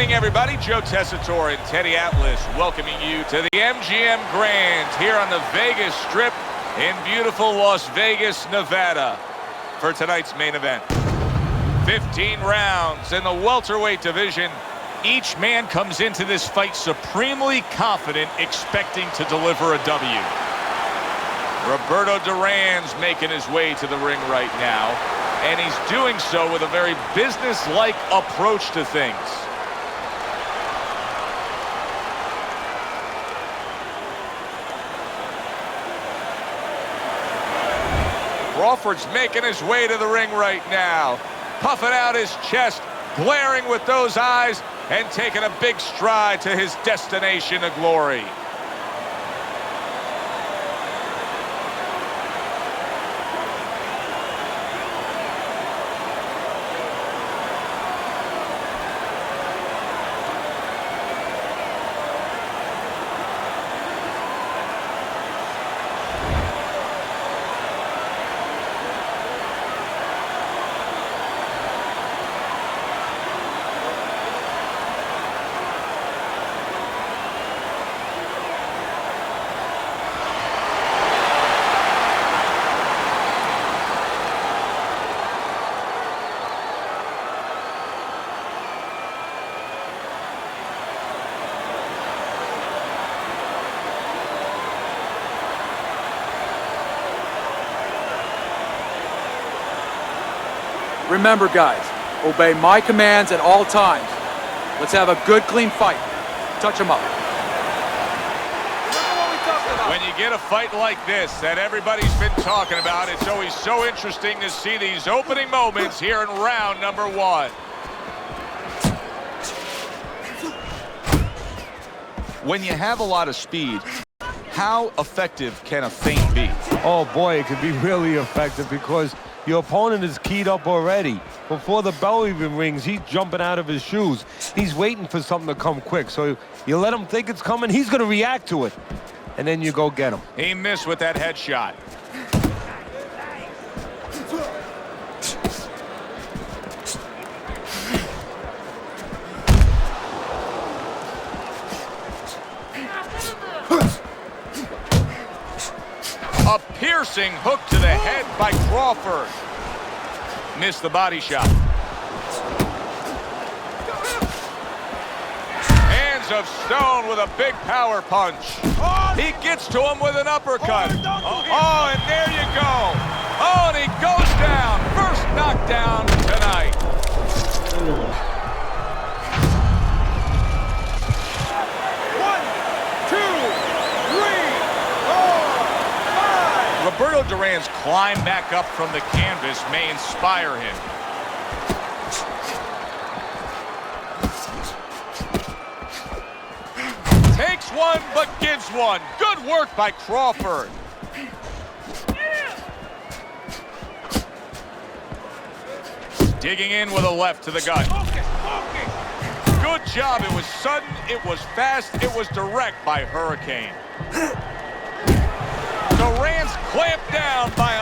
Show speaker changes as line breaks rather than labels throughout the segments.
evening, everybody. Joe Tessitore and Teddy Atlas welcoming you to the MGM Grand here on the Vegas Strip in beautiful Las Vegas, Nevada for tonight's main event. 15 rounds in the welterweight division. Each man comes into this fight supremely confident, expecting to deliver a W. Roberto Duran's making his way to the ring right now, and he's doing so with a very business-like approach to things. Crawford's making his way to the ring right now, puffing out his chest, glaring with those eyes, and taking a big stride to his destination of glory.
Remember, guys, obey my commands at all times. Let's have a good, clean fight. Touch them up. Remember what we talked about.
When you get a fight like this that everybody's been talking about, it's always so interesting to see these opening moments here in round number one. When you have a lot of speed, how effective can a feint be?
Oh boy, it can be really effective because your opponent is keyed up already. Before the bell even rings, he's jumping out of his shoes. He's waiting for something to come quick. So you let him think it's coming, he's going to react to it. And then you go get him.
He missed with that headshot. A piercing hook to the head by Crawford. Missed the body shot. Hands of stone with a big power punch. He gets to him with an uppercut. Oh, and there you go. Oh, and he goes down. First knockdown tonight. Roberto Duran's climb back up from the canvas may inspire him. Takes one, but gives one. Good work by Crawford. Digging in with a left to the gut. Good job. It was sudden, it was fast, it was direct by Hurricane. Duran's clamped down by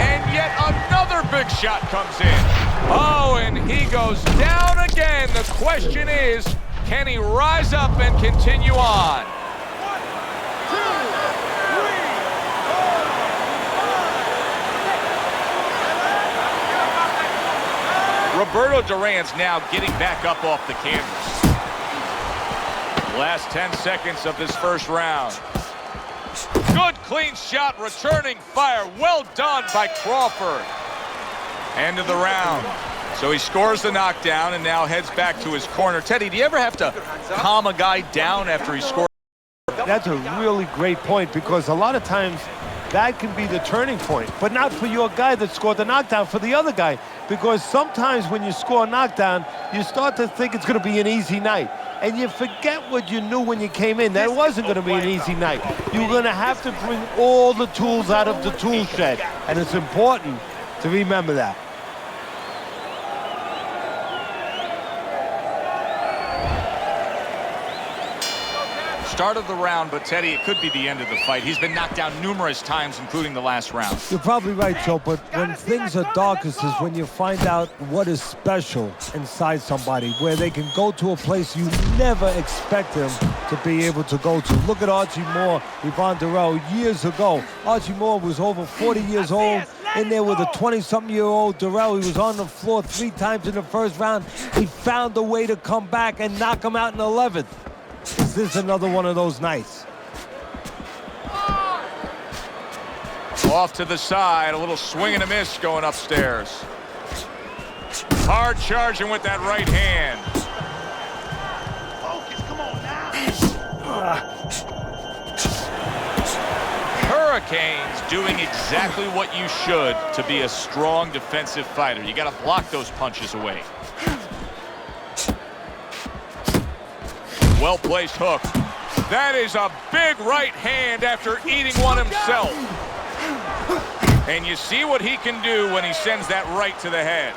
and yet another big shot comes in. Oh, and he goes down again. The question is, can he rise up and continue on? 1, 2, 3, 4, 5. Roberto Duran's now getting back up off the canvas. Last 10 seconds of this first round. Good clean shot, returning fire. Well done by Crawford. End of the round. So he scores the knockdown and now heads back to his corner. Teddy, do you ever have to calm a guy down after he scores?
That's a really great point because a lot of times that can be the turning point, but not for your guy that scored the knockdown, for the other guy. Because sometimes when you score a knockdown, you start to think it's going to be an easy night. And you forget what you knew when you came in. That it wasn't going to be an easy night. You're going to have to bring all the tools out of the tool shed. And it's important to remember that.
start of the round, but Teddy, it could be the end of the fight. He's been knocked down numerous times, including the last round.
You're probably right, Joe, but when things are darkest is when you find out what is special inside somebody, where they can go to a place you never expect them to be able to go to. Look at Archie Moore, Yvonne Durrell, years ago. Archie Moore was over 40 years old, in there with a 20-something-year-old Durrell. He was on the floor 3 times in the first round. He found a way to come back and knock him out in the 11th. Is this another one of those nights?
Off to the side, a little swing and a miss going upstairs. Hard charging with that right hand.
Focus, come on now.
Hurricane's doing exactly what you should to be a strong defensive fighter. You got to block those punches away. Well-placed hook. That is a big right hand after eating one himself. And you see what he can do when he sends that right to the head.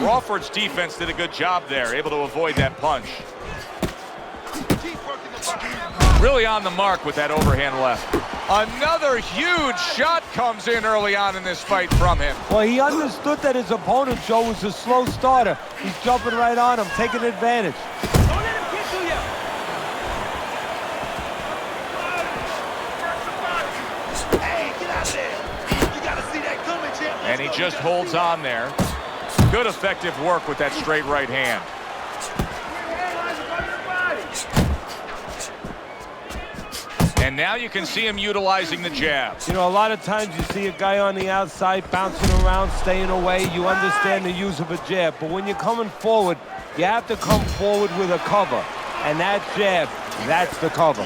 Crawford's defense did a good job there, able to avoid that punch. Really on the mark with that overhand left. Another huge shot comes in early on in this fight from him.
Well, he understood that his opponent, Joe, was a slow starter. He's jumping right on him, taking advantage.
Don't let him get to you. Hey, get out there. You got to see that coming, champ.
And he just holds on there. Good effective work with that straight right hand. And now you can see him utilizing the jab.
You know, a lot of times you see a guy on the outside bouncing around, staying away. You understand the use of a jab. But when you're coming forward, you have to come forward with a cover. And that jab, that's the cover.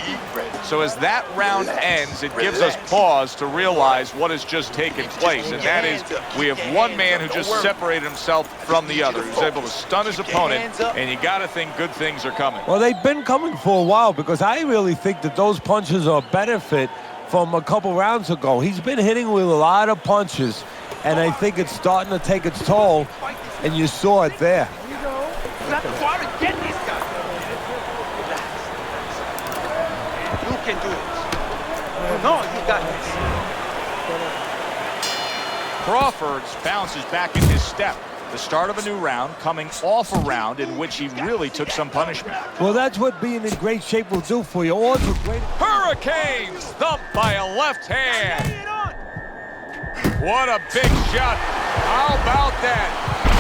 So as that round ends, it gives us pause to realize what has just taken place. And that is, we have one man who just separated himself from the other, who's able to stun his opponent, and you got to think good things are coming.
Well, they've been coming for a while, because I really think that those punches are a benefit from a couple rounds ago. He's been hitting with a lot of punches, and I think it's starting to take its toll, and you saw it there.
Not the water, get this guy. You can do it. No, you got this.
Crawford bounces back in his step. The start of a new round, coming off a round in which he really took some punishment.
Well, that's what being in great shape will do for you. Odds are great.
Hurricanes thumped by a left hand. What a big shot. How about that?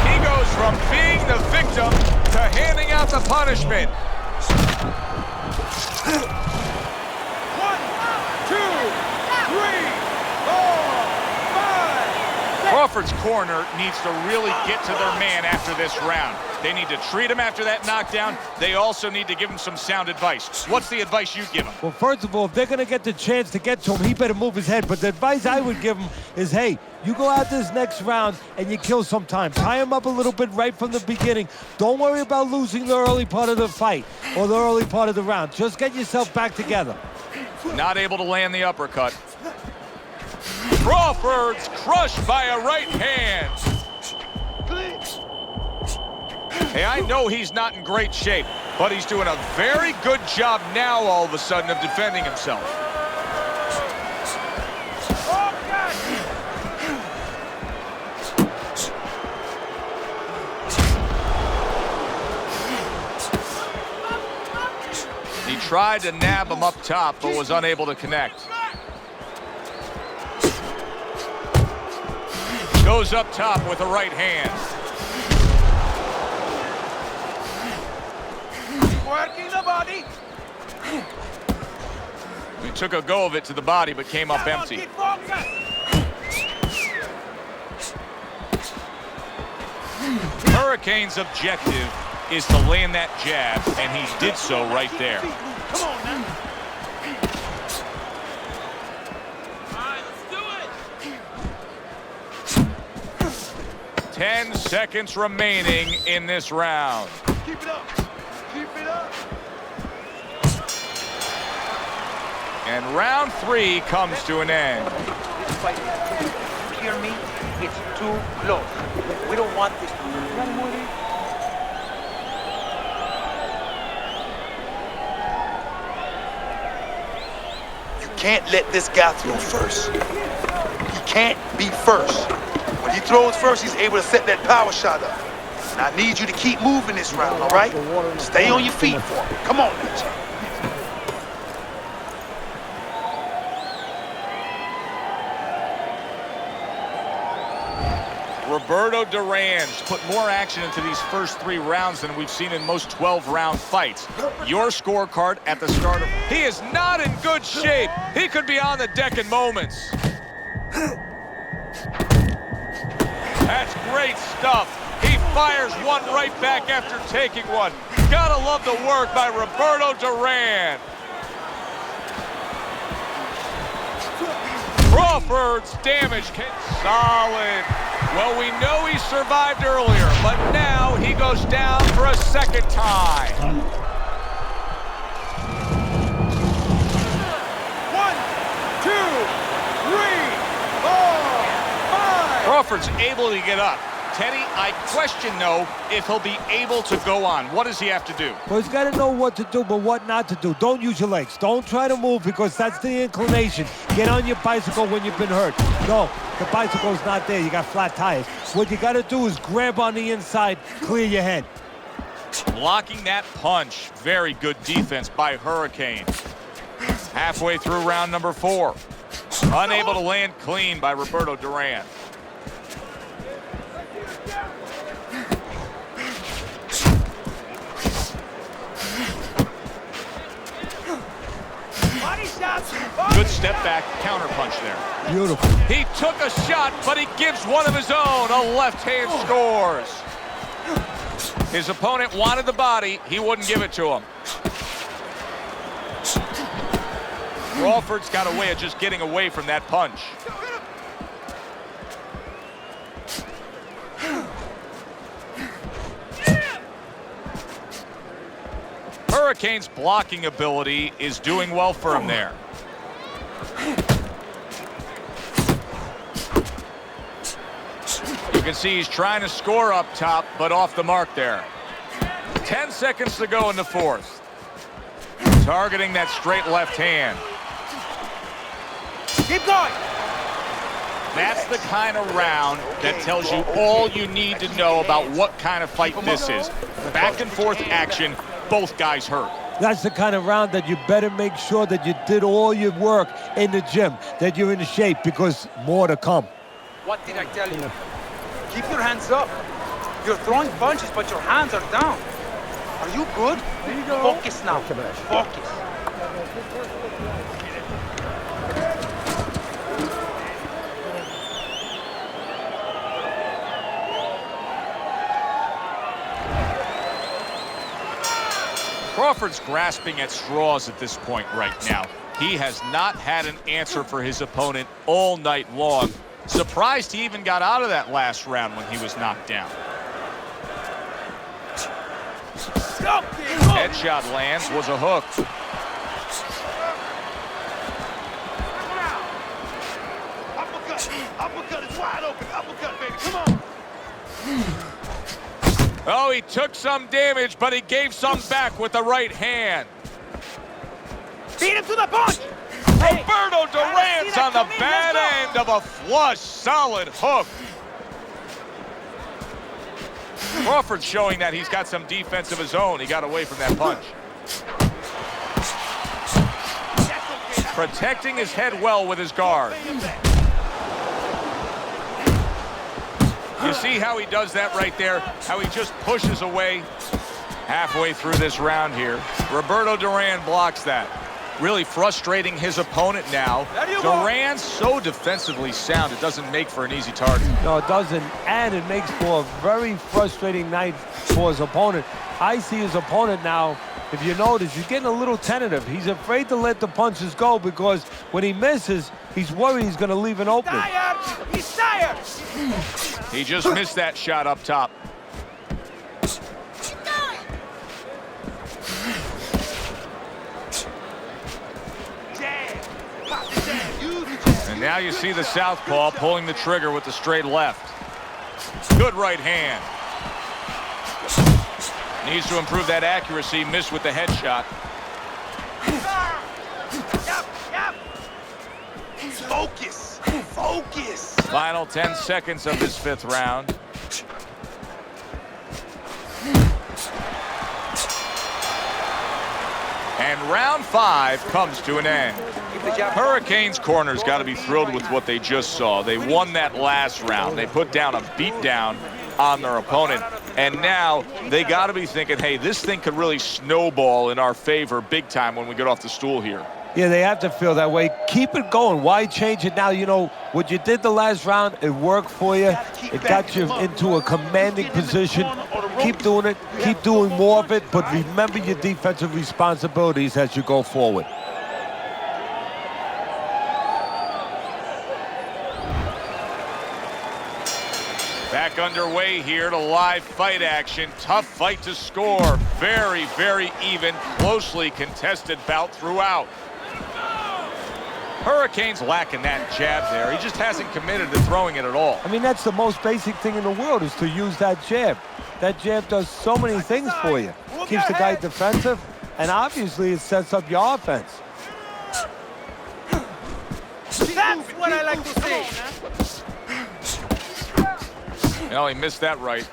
He goes from being the victim to handing out the punishment.
1, 2, 3, 4, 5.
Crawford's corner needs to really get to their man after this round. They need to treat him after that knockdown. They also need to give him some sound advice. What's the advice you give him?
Well, first of all, if they're going to get the chance to get to him, he better move his head. But the advice I would give him is, hey, you go out this next round and you kill some time. Tie him up a little bit right from the beginning. Don't worry about losing the early part of the fight or the early part of the round. Just get yourself back together.
Not able to land the uppercut. Crawford's crushed by a right hand. Hey, I know he's not in great shape, but he's doing a very good job now all of a sudden of defending himself. He tried to nab him up top, but was unable to connect. Goes up top with a right hand.
Working the body.
He took a go of it to the body, but came up empty. Hurricane's objective is to land that jab, and he did so right there.
Come on now.
10 seconds remaining in this round.
Keep it up. Keep it up.
And round 3 comes to an end.
This fight, you hear me? It's too close. We don't want this.
can't let this guy throw first. He can't be first. When he throws first, he's able to set that power shot up. And I need you to keep moving this round, all right? Stay on your feet for me. Come on, Mitch.
Roberto Duran's put more action into these first 3 rounds than we've seen in most 12-round fights. Your scorecard at the start of... He is not in good shape. He could be on the deck in moments. That's great stuff. He fires one right back after taking one. Gotta love the work by Roberto Duran. Crawford's damage solid. Well, we know he survived earlier, but now he goes down for a second time.
1, 2, 3, 4, 5.
Crawford's able to get up. Teddy, I question, though, if he'll be able to go on. What does he have to do?
Well, he's got to know what to do, but what not to do. Don't use your legs. Don't try to move because that's the inclination. Get on your bicycle when you've been hurt. No, the bicycle's not there. You got flat tires. What you got to do is grab on the inside, clear your head.
Blocking that punch. Very good defense by Hurricane. Halfway through round number 4. Unable to land clean by Roberto Duran. Good step back counter punch there.
Beautiful.
He took a shot, but he gives one of his own. A left hand scores. His opponent wanted the body. He wouldn't give it to him. Crawford's got a way of just getting away from that punch. Hurricane's blocking ability is doing well for him there. You can see he's trying to score up top, but off the mark there. 10 seconds to go in the 4th. Targeting that straight left hand.
Keep going.
That's the kind of round that tells you all you need to know about what kind of fight this is. Back and forth action, both guys hurt.
That's the kind of round that you better make sure that you did all your work in the gym, that you're in shape, because more to come.
What did I tell you? Keep your hands up. You're throwing punches, but your hands are down. Are you good?
There you go.
Focus now. Focus.
Crawford's grasping at straws at this point right now. He has not had an answer for his opponent all night long. Surprised he even got out of that last round when he was knocked down. Headshot lands, was a hook.
Uppercut is wide open. Uppercut, baby. Come on.
Oh, he took some damage, but he gave some back with the right hand.
Beat him to the punch.
Roberto Duran's on the bad end of a flush, solid hook. Crawford showing that he's got some defense of his own. He got away from that punch. Protecting his head well with his guard. You see how he does that right there? How he just pushes away halfway through this round here. Roberto Duran blocks that. Really frustrating his opponent now. Duran's so defensively sound, it doesn't make for an easy target.
No, it doesn't, and it makes for a very frustrating night for his opponent. I see his opponent now, if you notice, he's getting a little tentative. He's afraid to let the punches go because when he misses, he's worried he's going to leave an opening.
Tired. He's tired.
He just missed that shot up top. And now you see the southpaw pulling the trigger with the straight left. Good right hand. Needs to improve that accuracy. Missed with the headshot.
Focus. Focus.
Final 10 seconds of this 5th round. And round 5 comes to an end. Hurricanes corner's got to be thrilled with what they just saw. They won that last round. They put down a beatdown on their opponent. And now they got to be thinking, hey, this thing could really snowball in our favor big time when we get off the stool here.
Yeah, they have to feel that way. Keep it going. Why change it now? You know, what you did the last round, it worked for you. It got you into a commanding position. Keep doing it. Keep doing more of it. But remember your defensive responsibilities as you go forward.
Back underway here to live fight action. Tough fight to score. Very, very even, closely contested bout throughout. Hurricanes lacking that jab there. He just hasn't committed to throwing it at all.
I mean, that's the most basic thing in the world is to use that jab. That jab does so many things for you. Keeps the guy defensive, and obviously it sets up your offense.
That's what I like to see.
No, he missed that right.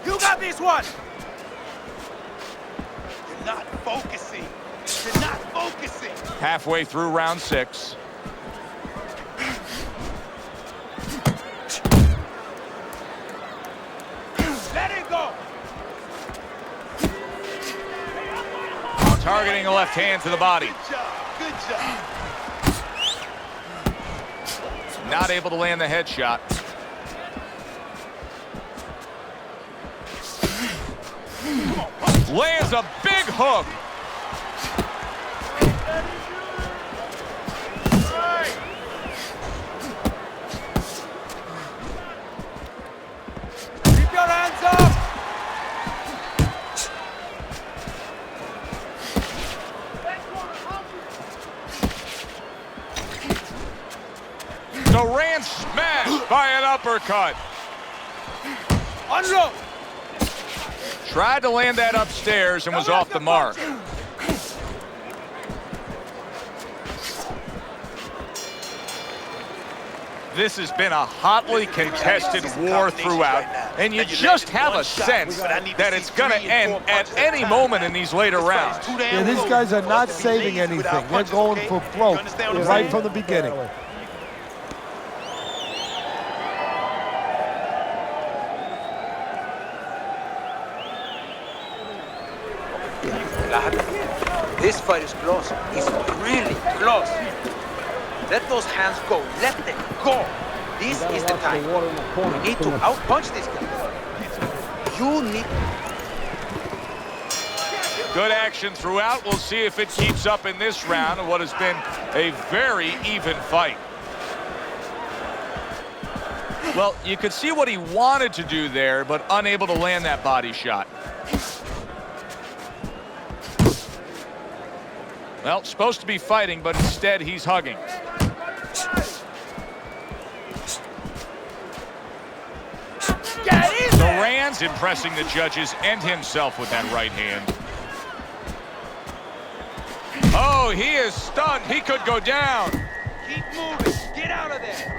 You got this one.
You're not focusing. You're not focusing.
Halfway through round 6.
Let it go.
Targeting a left hand to the body.
Good job. Good job.
Not able to land the headshot. Lands a big hook.
Keep your hands up.
Duran smashed by an uppercut.
Unload.
Tried to land that upstairs and was off the mark. This has been a hotly contested war throughout, and you just have a sense that it's going to end at any moment in these later rounds.
Yeah, these guys are not saving anything. They're going for broke right from the beginning.
This fight is close. It's really close. Let those hands go. Let them go. This is the time. We need to outpunch this guy. You need...
Good action throughout. We'll see if it keeps up in this round of what has been a very even fight. Well, you could see what he wanted to do there, but unable to land that body shot. Well, supposed to be fighting, but instead he's hugging. Duran's impressing the judges and himself with that right hand. Oh, he is stunned. He could go down.
Keep moving. Get out of there.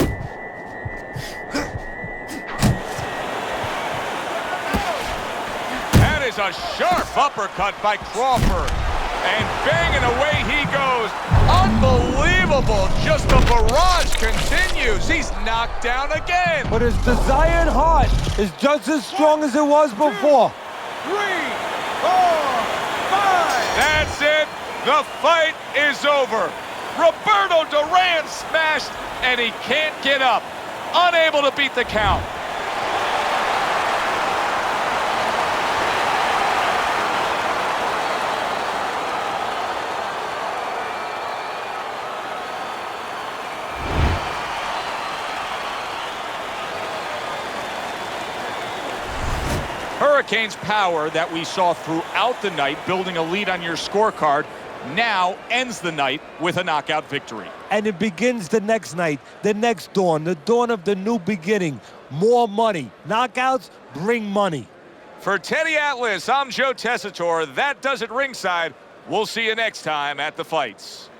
That is a sharp uppercut by Crawford. And banging away he goes. Unbelievable. Just the barrage continues. He's knocked down again.
But his desired heart is just as strong as it was before.
3, 4, 5.
That's it. The fight is over. Roberto Duran smashed, and he can't get up. Unable to beat the count. Hurricanes' power that we saw throughout the night, building a lead on your scorecard, now ends the night with a knockout victory.
And it begins the next night, the next dawn, the dawn of the new beginning. More money. Knockouts bring money.
For Teddy Atlas, I'm Joe Tessitore. That does it ringside. We'll see you next time at the fights.